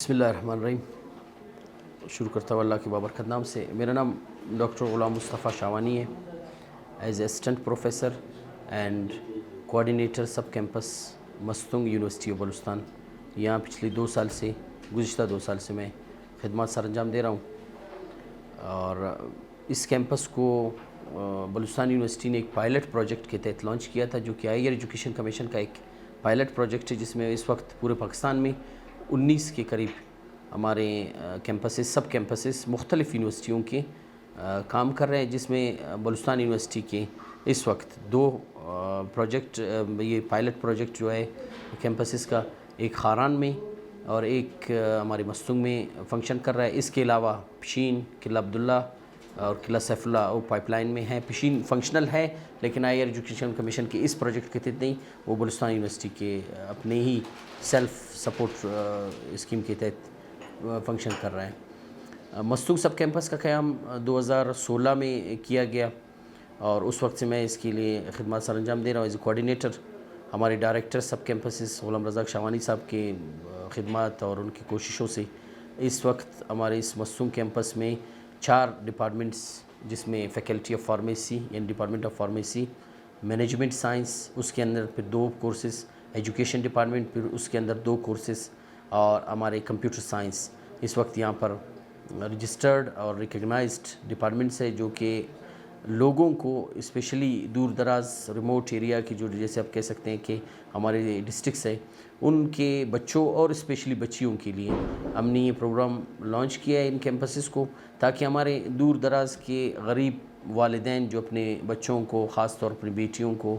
بسم اللہ الرحمن الرحیم. شروع کرتا ہوں اللہ کے بابرکت نام سے. میرا نام ڈاکٹر غلام مصطفیٰ شاوانی ہے. As assistant professor and coordinator sub campus Mastung university of Balochistan. یہاں پچھلے گزشتہ 2 سال سے میں خدمات سر انجام دے رہا ہوں. اور اس کیمپس کو بلوچستان یونیورسٹی نے ایک پائلٹ پروجیکٹ کے تحت لانچ کیا تھا، جو کہ ہائیر ایجوکیشن کمیشن کا ایک پائلٹ پروجیکٹ ہے، جس میں اس وقت پورے پاکستان میں 19 کے قریب ہمارے سب کیمپسز مختلف یونیورسٹیوں کے کام کر رہے ہیں، جس میں بلوچستان یونیورسٹی کے اس وقت 2 پروجیکٹ، یہ پائلٹ پروجیکٹ جو ہے کیمپسز کا، ایک خاران میں اور ایک ہمارے مستونگ میں فنکشن کر رہا ہے. اس کے علاوہ پشین، قلعہ عبداللہ اور قلعہ سیف اللہ وہ پائپ لائن میں ہیں. پشین فنکشنل ہے لیکن ہائیر ایجوکیشن کمیشن کے اس پروجیکٹ کے تحت نہیں، وہ بلوچستان یونیورسٹی کے اپنے ہی سیلف سپورٹ اسکیم کے تحت فنکشن کر رہا ہے. مستونگ سب کیمپس کا قیام 2016 میں کیا گیا اور اس وقت سے میں اس کے لیے خدمات سر انجام دے رہا ہوں ایز اے کوآرڈینیٹر. ہمارے ڈائریکٹر سب کیمپسز غلام رزاق شاوانی صاحب کے خدمات اور ان کی کوششوں سے اس وقت ہمارے اس مستونگ کیمپس میں 4 ڈپارٹمنٹس، جس میں فیکلٹی آف فارمیسی یعنی department of pharmacy, management science, اس کے اندر پھر 2 کورسز، ایجوکیشن ڈپارٹمنٹ پھر اس کے اندر 2 کورسز، اور ہمارے کمپیوٹر سائنس اس وقت یہاں پر رجسٹرڈ اور ریکگنائزڈ ڈپارٹمنٹس ہے، جو کہ لوگوں کو اسپیشلی دور دراز ریموٹ ایریا کی، جو جیسے آپ کہہ سکتے ہیں کہ ہمارے ڈسٹرکٹس ہے، ان کے بچوں اور اسپیشلی بچیوں کے لیے ہم نے یہ پروگرام لانچ کیا ہے ان کیمپسز کو، تاکہ ہمارے دور دراز کے غریب والدین جو اپنے بچوں کو، خاص طور پر بیٹیوں کو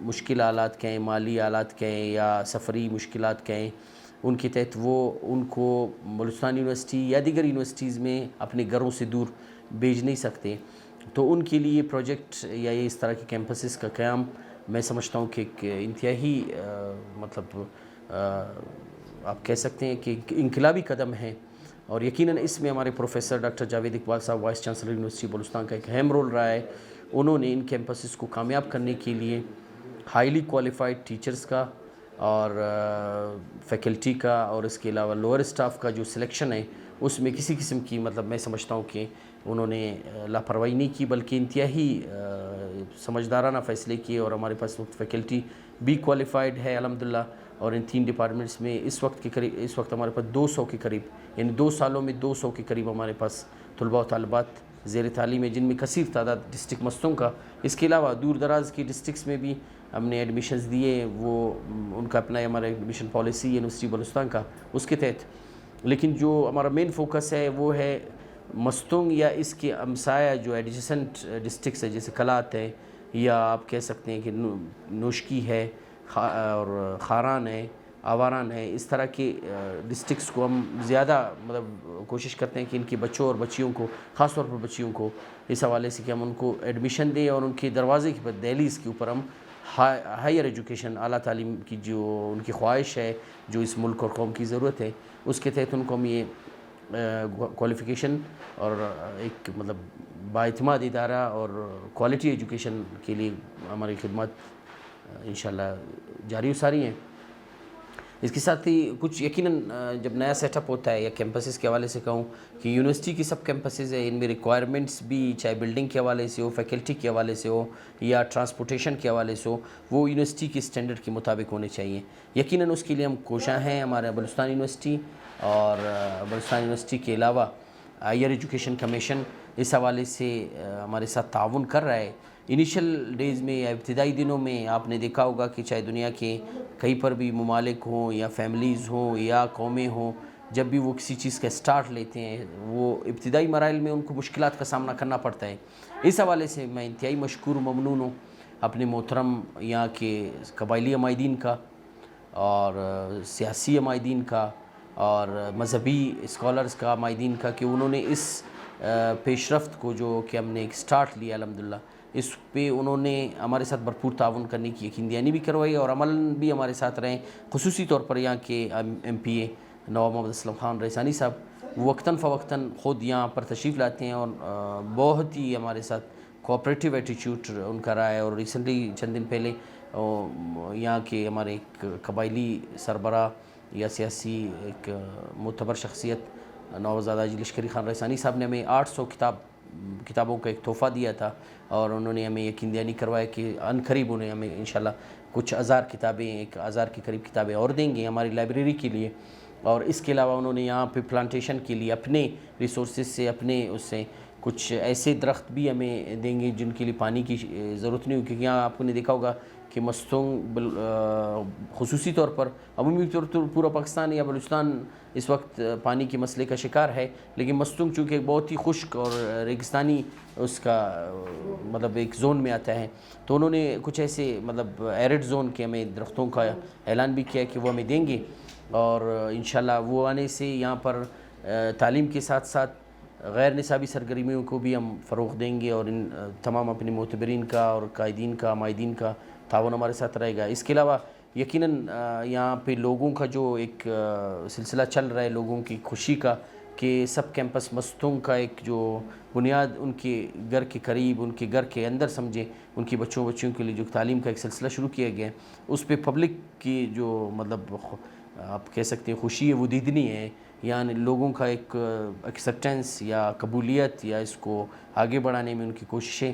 مشکل حالات کہیں، مالی حالات کہیں یا سفری مشکلات کہیں، ان کے تحت وہ ان کو بلوچستان یونیورسٹی یا دیگر یونیورسٹیز میں اپنے گھروں سے دور بھیج نہیں سکتے، تو ان کے لیے پروجیکٹ یا اس طرح کے کیمپسز کا قیام میں سمجھتا ہوں کہ ایک انتہائی آپ کہہ سکتے ہیں کہ انقلابی قدم ہے. اور یقیناً اس میں ہمارے پروفیسر ڈاکٹر جاوید اقبال صاحب، وائس چانسلر یونیورسٹی بلوچستان کا ایک اہم رول رہا ہے. انہوں نے ان کیمپسز کو کامیاب کرنے کے لیے ہائیلی کوالیفائڈ ٹیچرز کا اور فیکلٹی کا اور اس کے علاوہ لوور اسٹاف کا جو سلیکشن ہے، اس میں کسی قسم کی میں سمجھتا ہوں کہ انہوں نے لاپرواہی نہیں کی، بلکہ انتہائی سمجھدارانہ فیصلے کیے. اور ہمارے پاس فیکلٹی بھی کوالیفائڈ ہے الحمدللہ. اور ان 3 ڈپارٹمنٹس میں اس وقت ہمارے پاس 200 کے قریب، یعنی 2 سالوں میں 200 کے قریب ہمارے پاس طلباء و طالبات زیر تعلیم ہے، جن میں کثیر تعداد ڈسٹرکٹ مستونگ کا. اس کے علاوہ دور دراز کی ڈسٹرکٹس میں بھی ہم نے ایڈمیشنز دیے، وہ ان کا اپنا ہمارا ایڈمیشن پالیسی یونیورسٹی بلوچستان کا، اس کے تحت. لیکن جو ہمارا مین فوکس ہے وہ ہے مستونگ یا اس کے ہمسایہ جو ایڈجسنٹ ڈسٹرکٹس ہے، جیسے کلات ہے، یا آپ کہہ سکتے ہیں کہ نوشکی ہے اور خاران ہے، آواران ہے. اس طرح کے ڈسٹرکٹس کو ہم زیادہ کوشش کرتے ہیں کہ ان کے بچوں اور بچیوں کو، خاص طور پر بچیوں کو، اس حوالے سے کہ ہم ان کو ایڈمیشن دیں اور ان کے دروازے کی دہلیز کے اوپر ہم ہائیر ایجوکیشن، اعلیٰ تعلیم کی جو ان کی خواہش ہے، جو اس ملک اور قوم کی ضرورت ہے، اس کے تحت ان کو ہم یہ کوالیفیکیشن اور ایک بااعتماد ادارہ اور کوالٹی ایجوکیشن کے لیے ہماری خدمات انشاءاللہ جاری و ساری ہیں. اس کے ساتھ ہی کچھ یقیناً جب نیا سیٹ اپ ہوتا ہے، یا کیمپسز کے حوالے سے کہوں کہ یونیورسٹی کی سب کیمپسز ہیں، ان میں ریکوائرمنٹس بھی چاہے بلڈنگ کے حوالے سے ہو، فیکلٹی کے حوالے سے ہو یا ٹرانسپورٹیشن کے حوالے سے ہو، وہ یونیورسٹی کے اسٹینڈرڈ کے مطابق ہونے چاہیے. یقیناً اس کے لیے ہم کوشاں ہیں. ہمارا بلوچستان یونیورسٹی اور بلوچستان یونیورسٹی کے علاوہ ہائیر ایجوکیشن کمیشن اس حوالے سے ہمارے ساتھ تعاون کر رہا ہے. انیشیل ڈیز میں یا ابتدائی دنوں میں آپ نے دیکھا ہوگا کہ چاہے دنیا کے کہیں پر بھی ممالک ہوں یا فیملیز ہوں یا قومیں ہوں، جب بھی وہ کسی چیز کا سٹارٹ لیتے ہیں، وہ ابتدائی مراحل میں ان کو مشکلات کا سامنا کرنا پڑتا ہے. اس حوالے سے میں انتہائی مشکور و ممنون ہوں اپنے محترم یہاں کے قبائلی عمائدین کا اور سیاسی عمائدین کا اور مذہبی اسکالرز کا، عمائدین کا، کہ انہوں نے اس پیش رفت کو جو کہ ہم نے ایک سٹارٹ لیا الحمدللہ، اس پہ انہوں نے ہمارے ساتھ بھرپور تعاون کرنے کی یقین دہانی بھی کروائی اور عملاً بھی ہمارے ساتھ رہیں. خصوصی طور پر یہاں کے ایم پی اے نواب محمد اسلم خان ریحانہ صاحب، وہ وقتاً فوقتاً خود یہاں پر تشریف لاتے ہیں اور بہت ہی ہمارے ساتھ کوآپریٹیو ایٹیچیوڈ ان کا رہا ہے. اور ریسنٹلی چند دن پہلے یہاں کے ہمارے ایک قبائلی سربراہ یا سیاسی ایک معتبر شخصیت نوزادہ حاجی لشکری خان رئیسانی صاحب نے ہمیں 800 کتابوں کا ایک تحفہ دیا تھا، اور انہوں نے ہمیں یقین دہانی کروایا کہ عن قریب انہیں ہمیں انشاءاللہ کچھ ہزار کتابیں، 1000 کے قریب کتابیں اور دیں گے ہماری لائبریری کے لیے. اور اس کے علاوہ انہوں نے یہاں پہ پلانٹیشن کے لیے اپنے ریسورسز سے، اپنے اس سے کچھ ایسے درخت بھی ہمیں دیں گے جن کے لیے پانی کی ضرورت نہیں ہوگی، کیونکہ یہاں آپ نے دیکھا ہوگا کہ مستونگ خصوصی طور پر، عمومی طور پر پورا پاکستان یا بلوچستان اس وقت پانی کے مسئلے کا شکار ہے، لیکن مستونگ چونکہ ایک بہت ہی خشک اور ریگستانی اس کا مطلب ایک زون میں آتا ہے، تو انہوں نے کچھ ایسے مطلب ایرڈ زون کے ہمیں درختوں کا اعلان بھی کیا کہ وہ ہمیں دیں گے. اور انشاءاللہ وہ آنے سے یہاں پر تعلیم کے ساتھ ساتھ غیر نصابی سرگرمیوں کو بھی ہم فروغ دیں گے، اور ان تمام اپنے معتبرین کا اور قائدین کا، مائدین کا تعاون ہمارے ساتھ رہے گا. اس کے علاوہ یقیناً یہاں پہ لوگوں کا جو ایک سلسلہ چل رہا ہے، لوگوں کی خوشی کا، کہ سب کیمپس مستونگ کا ایک جو بنیاد ان کے گھر کے قریب، ان کے گھر کے اندر سمجھیں، ان کی بچوں کے لیے جو تعلیم کا ایک سلسلہ شروع کیا گیا ہے، اس پہ پبلک کی جو مطلب آپ کہہ سکتے ہیں خوشی ہے، وہ دیدنی ہے. یعنی لوگوں کا ایک ایکسیپٹنس یا قبولیت یا اس کو آگے بڑھانے میں ان کی کوششیں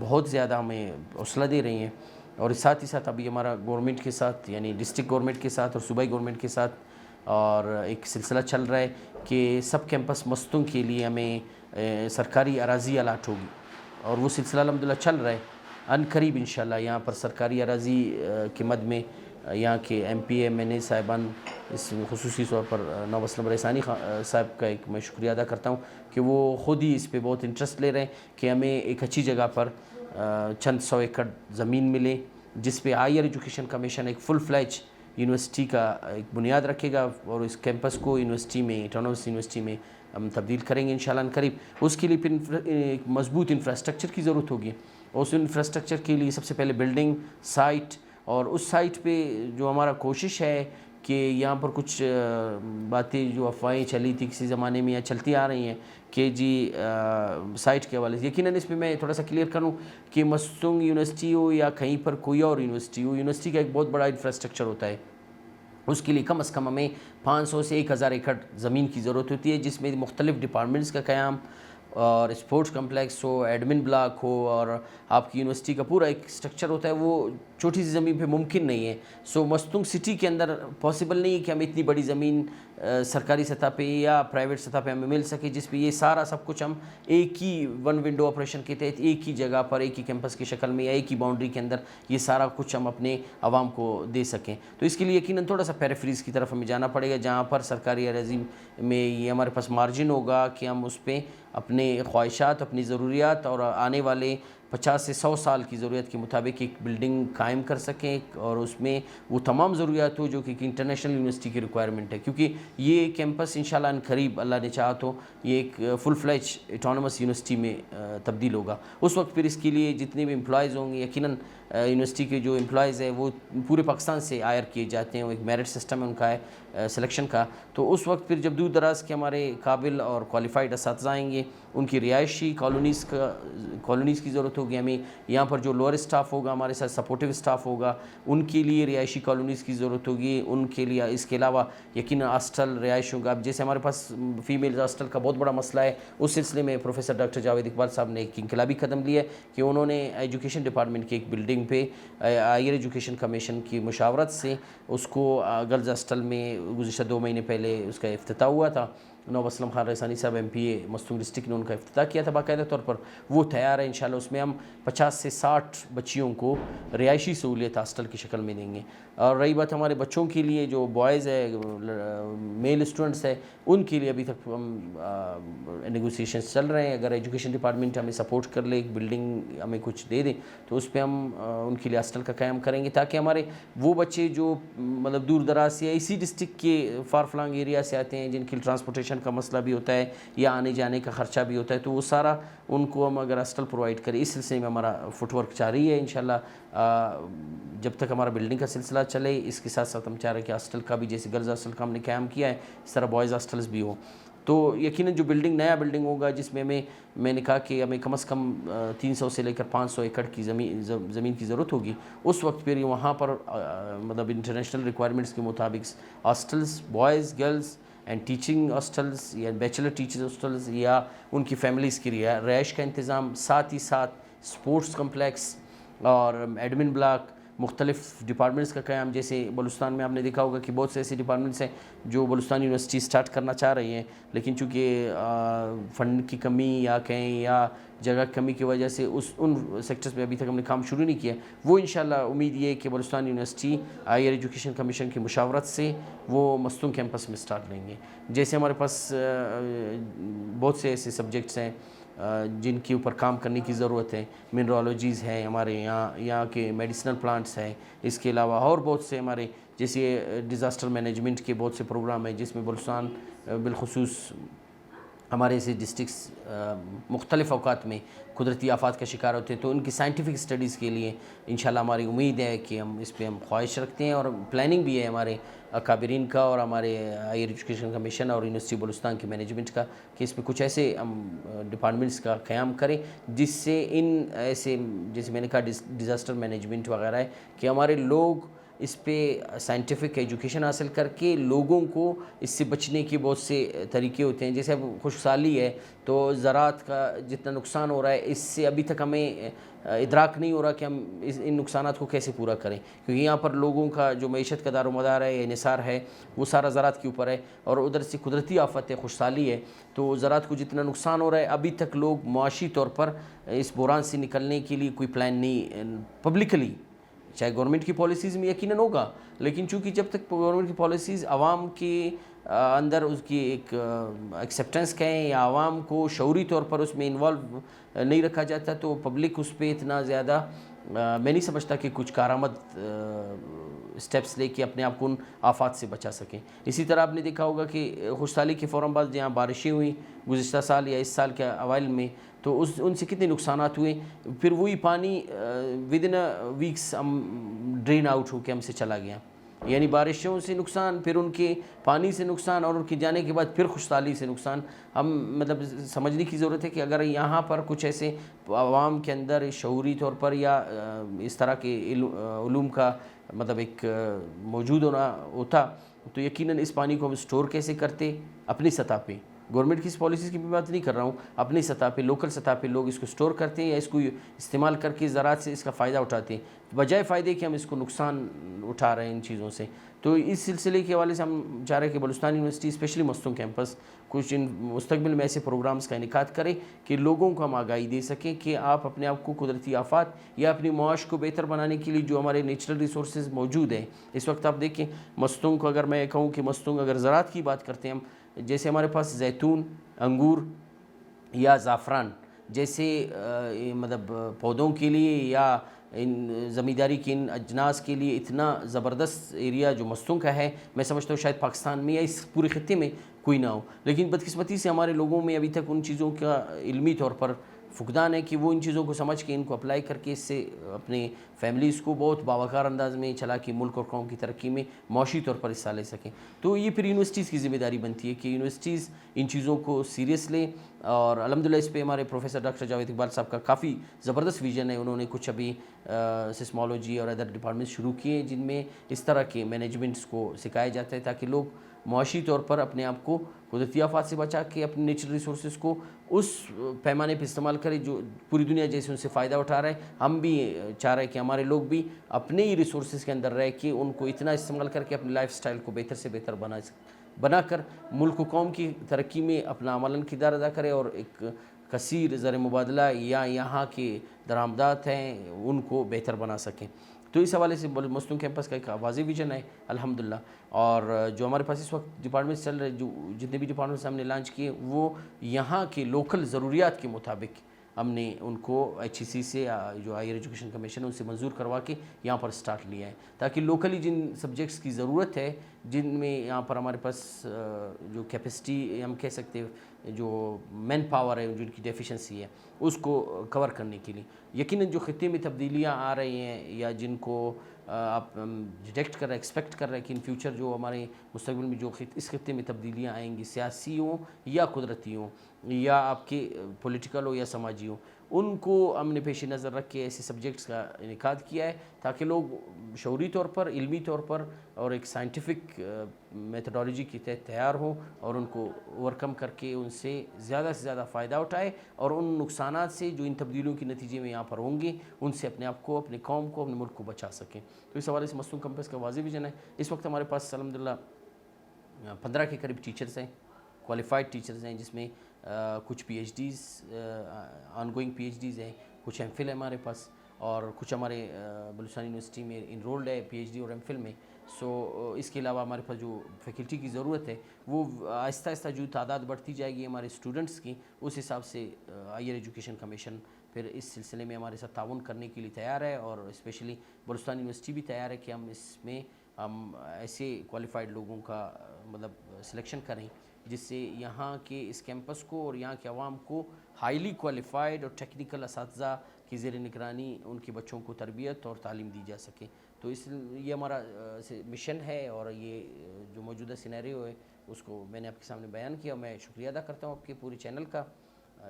بہت زیادہ ہمیں حوصلہ دے رہی ہیں. اور ساتھ ہی ساتھ ابھی ہمارا گورنمنٹ کے ساتھ، یعنی ڈسٹرکٹ گورنمنٹ کے ساتھ اور صوبائی گورنمنٹ کے ساتھ اور ایک سلسلہ چل رہا ہے کہ سب کیمپس مستونگ کے لیے ہمیں سرکاری اراضی الاٹ ہوگی، اور وہ سلسلہ الحمدللہ چل رہا ہے. عن قریب انشاءاللہ یہاں پر سرکاری اراضی کے مد میں یہاں کے ایم پی ایم این اے صاحبان، اس خصوصی طور پر نواب اسلم رئیسانی صاحب کا ایک میں شکریہ ادا کرتا ہوں کہ وہ خود ہی اس پہ بہت انٹرسٹ لے رہے ہیں کہ ہمیں ایک اچھی جگہ پر چند 100 ایکڑ زمین ملے، جس پہ ہائیر ایجوکیشن کمیشن ایک فل فلیج یونیورسٹی کا ایک بنیاد رکھے گا، اور اس کیمپس کو یونیورسٹی میں، آٹونومس یونیورسٹی میں ہم تبدیل کریں گے انشاءاللہ عن قریب. اس کے لیے پھر ایک مضبوط انفراسٹرکچر کی ضرورت ہوگی، اور اس انفراسٹرکچر کے لیے سب سے پہلے بلڈنگ، سائٹ، اور اس سائٹ پہ جو ہمارا کوشش ہے کہ یہاں پر کچھ باتیں جو افواہیں چلی تھی کسی زمانے میں یا چلتی آ رہی ہیں کہ جی سائٹ کے حوالے سے، یقیناً اس پہ میں تھوڑا سا کلیئر کروں کہ مستونگ یونیورسٹی ہو یا کہیں پر کوئی اور یونیورسٹی ہو، یونیورسٹی کا ایک بہت بڑا انفراسٹرکچر ہوتا ہے. اس کے لیے کم از کم ہمیں 500 سے 1000 ایکڑ زمین کی ضرورت ہوتی ہے، جس میں مختلف ڈپارٹمنٹس کا قیام، اور اسپورٹس کمپلیکس ہو، ایڈمن بلاک ہو، اور آپ کی یونیورسٹی کا پورا ایک سٹرکچر ہوتا ہے. وہ چھوٹی سی زمین پہ ممکن نہیں ہے. مستونگ سٹی کے اندر پاسبل نہیں ہے کہ ہم اتنی بڑی زمین سرکاری سطح پہ یا پرائیویٹ سطح پہ ہمیں مل سکے، جس پہ یہ سارا سب کچھ ہم ایک ہی ون ونڈو آپریشن کے تحت ایک ہی جگہ پر، ایک ہی کیمپس کی شکل میں یا ایک ہی باؤنڈری کے اندر یہ سارا کچھ ہم اپنے عوام کو دے سکیں. تو اس کے لیے یقیناً تھوڑا سا پیریفریز کی طرف ہمیں جانا پڑے گا، جہاں پر سرکاری اراضی میں یہ ہمارے پاس مارجن ہوگا کہ ہم اس پہ اپنے خواہشات، اپنی ضروریات اور آنے والے 50 سے 100 سال کی ضرورت کے مطابق ایک بلڈنگ قائم کر سکیں، اور اس میں وہ تمام ضروریات ہو جو کہ انٹرنیشنل یونیورسٹی کی ریکوائرمنٹ ہے. کیونکہ یہ کیمپس انشاءاللہ ان قریب اللہ نے چاہا تو یہ ایک فل فلیج آٹونومس یونیورسٹی میں تبدیل ہوگا. اس وقت پھر اس کے لیے جتنے بھی امپلائیز ہوں گے، یقیناً یونیورسٹی کے جو امپلائیز ہیں وہ پورے پاکستان سے ہائر کیے جاتے ہیں، وہ ایک میرٹ سسٹم ہے ان کا ہے سلیکشن کا. تو اس وقت پھر جب دور دراز کے ہمارے قابل اور کوالیفائڈ اساتذہ آئیں گے، ان کی رہائشی کالونیز کی ضرورت ہوگی ہمیں. یہاں پر جو لوور اسٹاف ہوگا، ہمارے ساتھ سپورٹیو اسٹاف ہوگا، ان کے لیے رہائشی کالونیز کی ضرورت ہوگی. ان کے لیے اس کے علاوہ یقیناً ہاسٹل رہائش ہوگا. اب جیسے ہمارے پاس فیمیل ہاسٹل کا بہت بڑا مسئلہ ہے، اس سلسلے میں پروفیسر ڈاکٹر جاوید اقبال صاحب نے ایک انقلابی قدم لیا ہے کہ انہوں نے ایجوکیشن ڈپارٹمنٹ کی ایک بلڈنگ پہ ہائیر ایجوکیشن کمیشن کی مشاورت سے اس کو گرلز ہاسٹل میں گزشتہ 2 مہینے پہلے اس کا افتتاح ہوا تھا. نواب اسلم خان رئیسانی صاحب ایم پی اے مستونگ ڈسٹرکٹ نے ان کا افتتاح کیا تھا باقاعدہ طور پر. وہ تیار ہے انشاءاللہ. اس میں ہم 50 سے 60 بچیوں کو رہائشی سہولیت ہاسٹل کی شکل میں دیں گے. اور رہی بات ہمارے بچوں کے لیے، جو بوائز ہے، میل اسٹوڈنٹس ہے، ان کے لیے ابھی تک ہم نیگوسیشنز چل رہے ہیں. اگر ایجوکیشن ڈپارٹمنٹ ہمیں سپورٹ کر لے، ایک بلڈنگ ہمیں کچھ دے دے، تو اس پہ ہم ان کے لیے ہاسٹل کا قیام کریں گے، تاکہ ہمارے وہ بچے جو مطلب دور دراز سے یا اسی ڈسٹرکٹ کے فار فلانگ ایریا سے آتے ہیں، جن کی ٹرانسپورٹیشن کا مسئلہ بھی ہوتا ہے یا آنے جانے کا خرچہ بھی ہوتا ہے، تو وہ سارا ان کو ہم اگر ہاسٹل پرووائڈ کریں. اس سلسلے میں ہمارا فٹ ورک جاری ہے انشاءاللہ. جب تک ہمارا بلڈنگ کا سلسلہ چلے، اس کے ساتھ ساتھ ہم چاہ رہے ہیں کہ ہاسٹل کا بھی، جیسے گرلز ہاسٹل کا ہم نے قیام کیا ہے، اس طرح بوائز ہاسٹلز بھی ہو. تو یقیناً جو نیا بلڈنگ ہوگا جس میں میں نے کہا کہ ہمیں کم از کم 300 سے لے کر 500 ایکڑ کی زمین کی ضرورت ہوگی، اس وقت پھر وہاں پر مطلب انٹرنیشنل ریکوائرمنٹس کے مطابق hostels, boys girls and teaching hostels یا بیچلر ٹیچر ہاسٹلس یا ان کی فیملیز کی رہائش کا انتظام، ساتھ ہی ساتھ سپورٹس کمپلیکس اور ایڈمن بلاک، مختلف ڈپارٹمنٹس کا قیام. جیسے بلوچستان میں آپ نے دیکھا ہوگا کہ بہت سے ایسے ڈپارٹمنٹس ہیں جو بلوچستان یونیورسٹی سٹارٹ کرنا چاہ رہی ہیں، لیکن چونکہ فنڈ کی کمی یا کہیں یا جگہ کی کمی کی وجہ سے ان سیکٹرز پہ ابھی تک ہم نے کام شروع نہیں کیا. وہ انشاءاللہ امید یہ ہے کہ Balochistan university higher education commission کی مشاورت سے وہ مستونگ کیمپس میں سٹارٹ لیں گے. جیسے ہمارے پاس بہت سے ایسے سبجیکٹس ہیں جن کے اوپر کام کرنے کی ضرورت ہے، منرالوجیز ہیں ہمارے یہاں کے میڈیسنل پلانٹس ہیں، اس کے علاوہ اور بہت سے ہمارے جیسے ڈیزاسٹر مینجمنٹ کے بہت سے پروگرام ہیں جس میں بلوچستان بالخصوص ہمارے ایسے ڈسٹرکس مختلف اوقات میں قدرتی آفات کا شکار ہوتے ہیں، تو ان کی سائنٹیفک اسٹڈیز کے لیے انشاءاللہ ہماری امید ہے کہ ہم اس پہ خواہش رکھتے ہیں اور پلاننگ بھی ہے ہمارے اکابرین کا اور ہمارے ہائر ایجوکیشن کمیشن اور یونیورسٹی بلوچستان کے مینجمنٹ کا کہ اس میں کچھ ایسے ہم ڈپارٹمنٹس کا قیام کریں جس سے ان ایسے جیسے میں نے کہا ڈیزاسٹر مینجمنٹ وغیرہ ہے کہ ہمارے لوگ اس پہ سائنٹیفک ایجوکیشن حاصل کر کے لوگوں کو اس سے بچنے کے بہت سے طریقے ہوتے ہیں. جیسے اب خشکسالی ہے تو زراعت کا جتنا نقصان ہو رہا ہے اس سے ابھی تک ہمیں ادراک نہیں ہو رہا کہ ہم ان نقصانات کو کیسے پورا کریں، کیونکہ یہاں پر لوگوں کا جو معیشت کا دار و مدار ہے یا انحصار ہے وہ سارا زراعت کے اوپر ہے، اور ادھر سے قدرتی آفت ہے، خشکسالی ہے، تو زراعت کو جتنا نقصان ہو رہا ہے ابھی تک لوگ معاشی طور پر اس بحران سے نکلنے کے لیے کوئی پلان نہیں پبلکلی. چاہے گورنمنٹ کی پالیسیز میں یقیناً ہوگا، لیکن چونکہ جب تک گورنمنٹ کی پالیسیز عوام کے اندر اس کی ایک ایکسیپٹنس کہیں یا عوام کو شعوری طور پر اس میں انوالو نہیں رکھا جاتا تو پبلک اس پہ اتنا زیادہ میں نہیں سمجھتا کہ کچھ کارآمد اسٹیپس لے کے اپنے آپ کو ان آفات سے بچا سکیں. اسی طرح آپ نے دیکھا ہوگا کہ خشکسالی کے فوراً بعد جہاں بارشیں ہوئیں گزشتہ سال یا اس سال کے اوائل میں تو ان سے کتنے نقصانات ہوئے، پھر وہی پانی ود ان ویکس ہم ڈرین آؤٹ ہو کے ہم سے چلا گیا. یعنی بارشوں سے نقصان، پھر ان کے پانی سے نقصان، اور ان کے جانے کے بعد پھر خشکسالی سے نقصان. ہم مطلب سمجھنے کی ضرورت ہے کہ اگر یہاں پر کچھ ایسے عوام کے اندر شعوری طور پر یا اس طرح کے علوم کا مطلب ایک موجود ہوتا تو یقیناً اس پانی کو ہم اسٹور کیسے کرتے اپنی سطح پہ. گورنمنٹ کی اس پالیسیز کی بھی بات نہیں کر رہا ہوں، اپنی سطح پہ لوکل سطح پہ لوگ اس کو سٹور کرتے ہیں یا اس کو استعمال کر کے زراعت سے اس کا فائدہ اٹھاتے ہیں، بجائے فائدے کہ ہم اس کو نقصان اٹھا رہے ہیں ان چیزوں سے. تو اس سلسلے کے حوالے سے ہم چاہ رہے ہیں کہ Balochistan university especially Mastung campus کچھ مستقبل میں ایسے پروگرامز کا انعقاد کرے کہ لوگوں کو ہم آگاہی دے سکیں کہ آپ اپنے آپ کو قدرتی آفات یا اپنی معاش کو بہتر بنانے کے لیے جو ہمارے نیچرل ریسورسز موجود ہیں اس وقت آپ دیکھیں مستونگ کو، اگر میں کہوں کہ مستونگ اگر زراعت کی بات کرتے ہیں ہم، جیسے ہمارے پاس زیتون، انگور یا زعفران جیسے مطلب پودوں کے لیے یا ان زمینداری کے ان اجناس کے لیے اتنا زبردست ایریا جو مستونگ کا ہے، میں سمجھتا ہوں شاید پاکستان میں یا اس پورے خطے میں کوئی نہ ہو. لیکن بدقسمتی سے ہمارے لوگوں میں ابھی تک ان چیزوں کا علمی طور پر فقدان ہے کہ وہ ان چیزوں کو سمجھ کے ان کو اپلائی کر کے اس سے اپنے فیملیز کو بہت باوقار انداز میں چلا کے ملک اور قوم کی ترقی میں معاشی طور پر حصہ لے سکیں. تو یہ پھر یونیورسٹیز کی ذمہ داری بنتی ہے کہ یونیورسٹیز ان چیزوں کو سیریس لیں، اور الحمدللہ اس پہ ہمارے پروفیسر ڈاکٹر جاوید اقبال صاحب کا کافی زبردست ویژن ہے. انہوں نے کچھ ابھی سسمالوجی اور ادر ڈپارٹمنٹس شروع کیے جن میں اس طرح کے مینجمنٹس کو سکھایا جاتا ہے تاکہ لوگ معاشی طور پر اپنے آپ کو قدرتی آفات سے بچا کے اپنے نیچرل ریسورسز کو اس پیمانے پہ استعمال کریں جو پوری دنیا جیسے ان سے فائدہ اٹھا رہا ہے. ہم بھی چاہ رہے ہیں کہ ہمارے لوگ بھی اپنے ہی ریسورسز کے اندر رہ کے ان کو اتنا استعمال کر کے اپنی لائف سٹائل کو بہتر سے بہتر بنا کر ملک و قوم کی ترقی میں اپنا عملاً کردار ادا کرے اور ایک کثیر زر مبادلہ یا یہاں کے درآمدات ہیں ان کو بہتر بنا سکیں. تو اس حوالے سے مستونگ کیمپس کا ایک واضح ویژن ہے الحمدللہ. اور جو ہمارے پاس اس وقت ڈپارٹمنٹس چل رہے جو جتنے بھی ڈپارٹمنٹس ہم نے لانچ کیے وہ یہاں کے لوکل ضروریات کے مطابق ہم نے ان کو ایچ ای سی سے جو ہائر ایجوکیشن کمیشن ہے ان سے منظور کروا کے یہاں پر سٹارٹ لیا ہے تاکہ لوکلی جن سبجیکٹس کی ضرورت ہے جن میں یہاں پر ہمارے پاس جو کیپیسٹی ہم کہہ سکتے جو مین پاور ہے جن کی ڈیفیشنسی ہے اس کو کور کرنے کے لیے یقیناً جو خطے میں تبدیلیاں آ رہی ہیں یا جن کو آپ ڈیٹیکٹ کر رہے ہیں، ایکسپیکٹ کر رہے ہیں کہ ان فیوچر جو ہمارے مستقبل میں جو اس خطے میں تبدیلیاں آئیں گی، سیاسی ہوں یا قدرتی ہوں یا آپ کے پولیٹیکل ہو یا سماجی ہوں، ان کو ہم نے پیش نظر رکھ کے ایسے سبجیکٹس کا انعقاد کیا ہے تاکہ لوگ شعوری طور پر، علمی طور پر اور ایک سائنٹیفک میتھڈالوجی کے تحت تیار ہوں اور ان کو اوورکم کر کے ان سے زیادہ فائدہ اٹھائے اور ان نقصانات سے جو ان تبدیلیوں کے نتیجے میں یہاں پر ہوں گے ان سے اپنے آپ کو، اپنے قوم کو، اپنے ملک کو بچا سکیں۔ تو اس حوالے سے مصنوع کیمپس کا واضح ویژن ہے۔ اس وقت ہمارے پاس الحمدللہ 15 کے قریب ٹیچرز ہیں، کوالیفائڈ ٹیچرز ہیں، جس میں کچھ P H Ds, ongoing P H Ds ہیں، کچھ ایم فل ہے ہمارے پاس، اور کچھ ہمارے بلوچستان یونیورسٹی میں انرولڈ ہے پی ایچ ڈی اور ایم فل میں۔ اس کے علاوہ ہمارے پاس جو فیکلٹی کی ضرورت ہے وہ آہستہ جو تعداد بڑھتی جائے گی ہمارے اسٹوڈنٹس کی، اس حساب سے ہائیر ایجوکیشن کمیشن پھر اس سلسلے میں ہمارے ساتھ تعاون کرنے کے لیے تیار ہے، اور اسپیشلی بلوچستان یونیورسٹی بھی تیار ہے کہ ہم اس میں ایسے کوالیفائڈ لوگوں کا مطلب سلیکشن کریں جس سے یہاں کے اس کیمپس کو اور یہاں کے عوام کو ہائیلی کوالیفائڈ اور ٹیکنیکل اساتذہ کی زیر نگرانی ان کے بچوں کو تربیت اور تعلیم دی جا سکے۔ تو یہ ہمارا مشن ہے، اور یہ جو موجودہ سینیریو ہے اس کو میں نے آپ کے سامنے بیان کیا، اور میں شکریہ ادا کرتا ہوں آپ کے پورے چینل کا،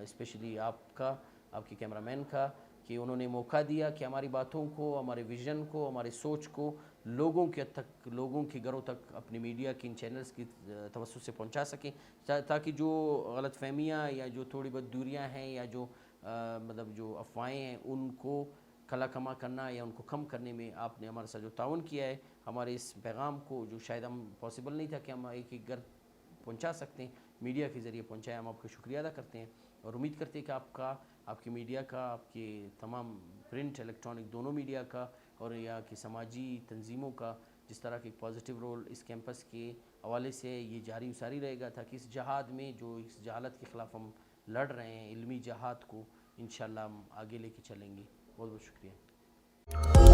اسپیشلی آپ کا، آپ کے کیمرہ مین کا، کہ انہوں نے موقع دیا کہ ہماری باتوں کو، ہمارے ویژن کو، ہماری سوچ کو لوگوں کے گھروں تک اپنی میڈیا کی ان چینلز کی توسط سے پہنچا سکیں، تاکہ جو غلط فہمیاں یا جو تھوڑی بہت دوریاں ہیں یا جو مطلب جو افواہیں ہیں ان کو کلا کما کرنا یا ان کو کم کرنے میں آپ نے ہمارے ساتھ جو تعاون کیا ہے، ہمارے اس پیغام کو جو شاید ہم پاسبل نہیں تھا کہ ہم ایک گھر پہنچا سکتے ہیں، میڈیا کے ذریعے پہنچایا، ہم آپ کا شکریہ ادا کرتے ہیں اور امید کرتے ہیں کہ آپ کی میڈیا کا، آپ کے تمام پرنٹ الیکٹرانک دونوں میڈیا کا اور یہاں کی سماجی تنظیموں کا جس طرح کی پازیٹیو رول اس کیمپس کے حوالے سے یہ جاری و ساری رہے گا، تاکہ اس جہاد میں جو اس جہالت کے خلاف ہم لڑ رہے ہیں، علمی جہاد کو انشاءاللہ ہم آگے لے کے چلیں گے۔ بہت بہت شکریہ۔